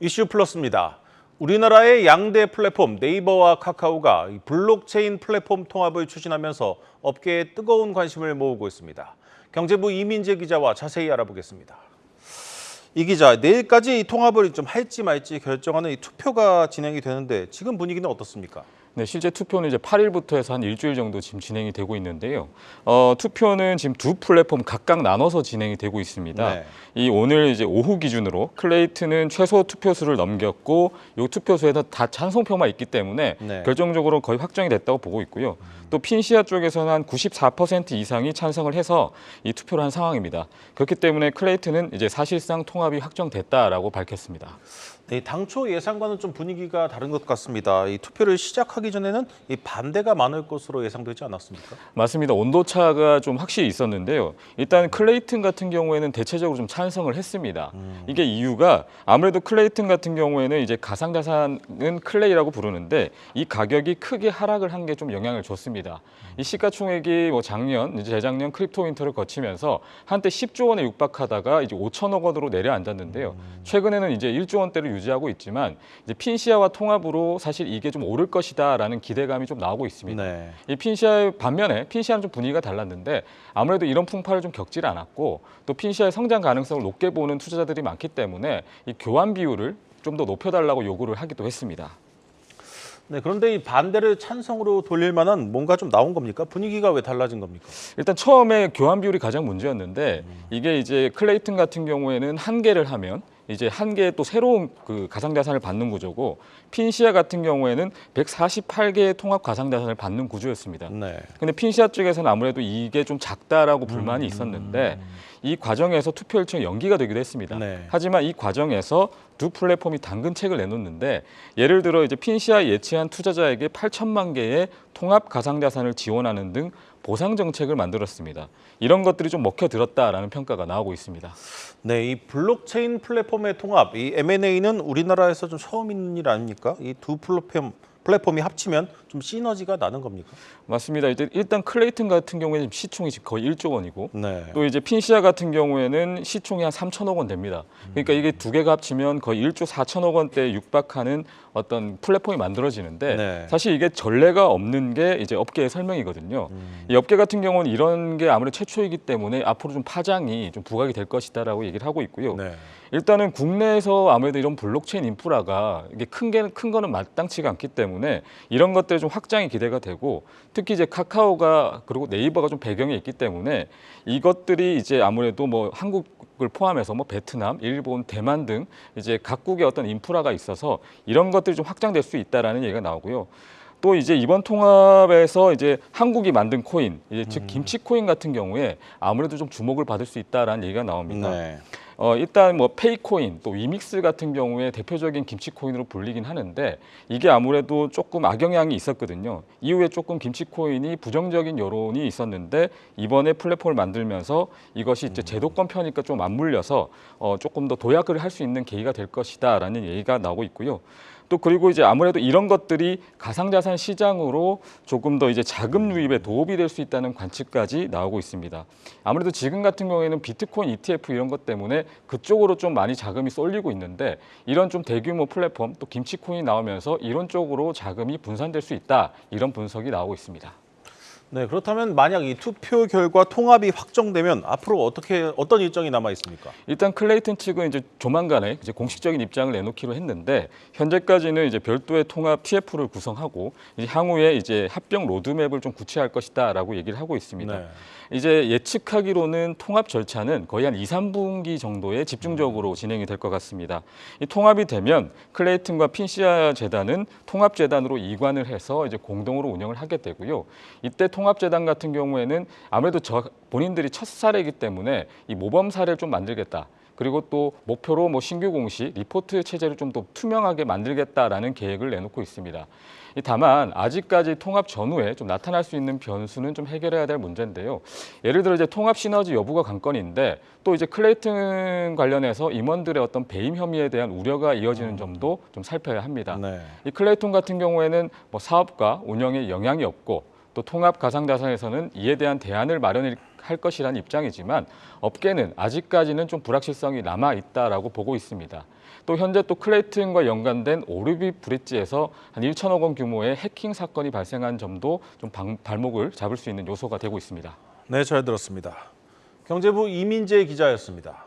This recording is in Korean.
이슈 플러스입니다. 우리나라의 양대 플랫폼 네이버와 카카오가 블록체인 플랫폼 통합을 추진하면서 업계에 뜨거운 관심을 모으고 있습니다. 경제부 이민재 기자와 자세히 알아보겠습니다. 이 기자, 내일까지 이 통합을 좀 할지 말지 결정하는 이 투표가 진행이 되는데 지금 분위기는 어떻습니까? 네, 실제 투표는 이제 8일부터 해서 한 일주일 정도 지금 진행이 되고 있는데요. 투표는 지금 두 플랫폼 각각 나눠서 진행이 되고 있습니다. 네. 이 오늘 이제 오후 기준으로 클레이트는 최소 투표수를 넘겼고 이 투표수에서 다 찬성표만 있기 때문에 네. 결정적으로 거의 확정이 됐다고 보고 있고요. 또 핀시아 쪽에서는 한 94% 이상이 찬성을 해서 이 투표를 한 상황입니다. 그렇기 때문에 클레이트는 이제 사실상 통합이 확정됐다라고 밝혔습니다. 네, 당초 예상과는 좀 분위기가 다른 것 같습니다. 이 투표를 시작하기 전에는 이 반대가 많을 것으로 예상되지 않았습니까? 맞습니다. 온도차가 좀 확실히 있었는데요. 일단 클레이튼 같은 경우에는 대체적으로 좀 찬성을 했습니다. 이게 이유가 아무래도 클레이튼 같은 경우에는 이제 가상자산은 클레이라고 부르는데 이 가격이 크게 하락을 한 게 좀 영향을 줬습니다. 이 시가총액이 뭐 작년, 이제 재작년 크립토 윈터를 거치면서 한때 10조 원에 육박하다가 이제 5천억 원으로 내려앉았는데요. 최근에는 이제 1조 원대를 유지하고 있지만 이제 핀시아와 통합으로 사실 이게 좀 오를 것이다라는 기대감이 좀 나오고 있습니다. 네. 이 핀시아의 반면에 핀시아는 좀 분위기가 달랐는데 아무래도 이런 풍파를 좀 겪질 않았고 또 핀시아의 성장 가능성을 높게 보는 투자자들이 많기 때문에 이 교환 비율을 좀 더 높여달라고 요구를 하기도 했습니다. 네, 그런데 이 반대를 찬성으로 돌릴 만한 뭔가 좀 나온 겁니까? 분위기가 왜 달라진 겁니까? 일단 처음에 교환 비율이 가장 문제였는데 이게 이제 클레이튼 같은 경우에는 한 개를 하면 이제 한 개의 또 새로운 그 가상자산을 받는 구조고 핀시아 같은 경우에는 148개의 통합 가상자산을 받는 구조였습니다. 네. 근데 핀시아 쪽에서는 아무래도 이게 좀 작다라고 불만이 있었는데 이 과정에서 투표 일정이 연기가 되기도 했습니다. 네. 하지만 이 과정에서 두 플랫폼이 당근책을 내놓는데 예를 들어 이제 핀시아 예치한 투자자에게 8천만 개의 통합 가상자산을 지원하는 등 보상 정책을 만들었습니다. 이런 것들이 좀 먹혀들었다라는 평가가 나오고 있습니다. 네, 이 블록체인 플랫폼의 통합, 이 M&A는 우리나라에서 좀 처음 있는 일 아닙니까? 이 두 플랫폼이 합치면 좀 시너지가 나는 겁니까? 맞습니다. 이제 일단 클레이튼 같은 경우에는 시총이 지금 거의 1조 원이고 네. 또 이제 핀시아 같은 경우에는 시총이 한 3천억 원 됩니다. 그러니까 이게 두 개가 합치면 거의 1조 4천억 원대에 육박하는 어떤 플랫폼이 만들어지는데 네. 사실 이게 전례가 없는 게 이제 업계의 설명이거든요. 이 업계 같은 경우는 이런 게 아무래도 최초이기 때문에 앞으로 좀 파장이 좀 부각이 될 것이다라고 얘기를 하고 있고요. 네. 일단은 국내에서 아무래도 이런 블록체인 인프라가 이게 큰 거는 마땅치가 않기 때문에 이런 것들이 좀 확장이 기대가 되고 특히 이제 카카오가 그리고 네이버가 좀 배경에 있기 때문에 이것들이 이제 아무래도 뭐 한국을 포함해서 뭐 베트남, 일본, 대만 등 이제 각국의 어떤 인프라가 있어서 이런 것들이 좀 확장될 수 있다라는 얘기가 나오고요. 또 이제 이번 통합에서 이제 한국이 만든 코인, 이제 즉 김치 코인 같은 경우에 아무래도 좀 주목을 받을 수 있다라는 얘기가 나옵니다. 네. 일단 뭐 페이코인 또 위믹스 같은 경우에 대표적인 김치 코인으로 불리긴 하는데 이게 아무래도 조금 악영향이 있었거든요. 이후에 조금 김치 코인이 부정적인 여론이 있었는데 이번에 플랫폼을 만들면서 이것이 이제 제도권 편이니까 좀 맞물려서 조금 더 도약을 할 수 있는 계기가 될 것이다라는 얘기가 나오고 있고요. 또 그리고 이제 아무래도 이런 것들이 가상자산 시장으로 조금 더 이제 자금 유입에 도움이 될 수 있다는 관측까지 나오고 있습니다. 아무래도 지금 같은 경우에는 비트코인 ETF 이런 것 때문에 그쪽으로 좀 많이 자금이 쏠리고 있는데 이런 좀 대규모 플랫폼 또 김치코인이 나오면서 이런 쪽으로 자금이 분산될 수 있다 이런 분석이 나오고 있습니다. 네, 그렇다면 만약 이 투표 결과 통합이 확정되면 앞으로 어떤 일정이 남아 있습니까? 일단 클레이튼 측은 이제 조만간에 이제 공식적인 입장을 내놓기로 했는데 현재까지는 이제 별도의 통합 TF를 구성하고 이제 향후에 이제 합병 로드맵을 좀 구체할 것이다라고 얘기를 하고 있습니다. 네. 이제 예측하기로는 통합 절차는 거의 한 2, 3분기 정도에 집중적으로 진행이 될 것 같습니다. 이 통합이 되면 클레이튼과 핀시아 재단은 통합재단으로 이관을 해서 이제 공동으로 운영을 하게 되고요. 이때 통합재단 같은 경우에는 아무래도 본인들이 첫 사례이기 때문에 이 모범 사례를 좀 만들겠다. 그리고 또 목표로 뭐 신규 공시, 리포트 체제를 좀 더 투명하게 만들겠다라는 계획을 내놓고 있습니다. 다만 아직까지 통합 전후에 좀 나타날 수 있는 변수는 좀 해결해야 될 문제인데요. 예를 들어 이제 통합 시너지 여부가 관건인데 또 이제 클레이튼 관련해서 임원들의 어떤 배임 혐의에 대한 우려가 이어지는 점도 좀 살펴야 합니다. 네. 이 클레이튼 같은 경우에는 뭐 사업과 운영에 영향이 없고 또 통합 가상자산에서는 이에 대한 대안을 마련할 것이라는 입장이지만 업계는 아직까지는 좀 불확실성이 남아 있다라고 보고 있습니다. 또 현재 또 클레이튼과 연관된 오르비 브릿지에서 한 1천억 원 규모의 해킹 사건이 발생한 점도 좀 발목을 잡을 수 있는 요소가 되고 있습니다. 네, 잘 들었습니다. 경제부 이민재 기자였습니다.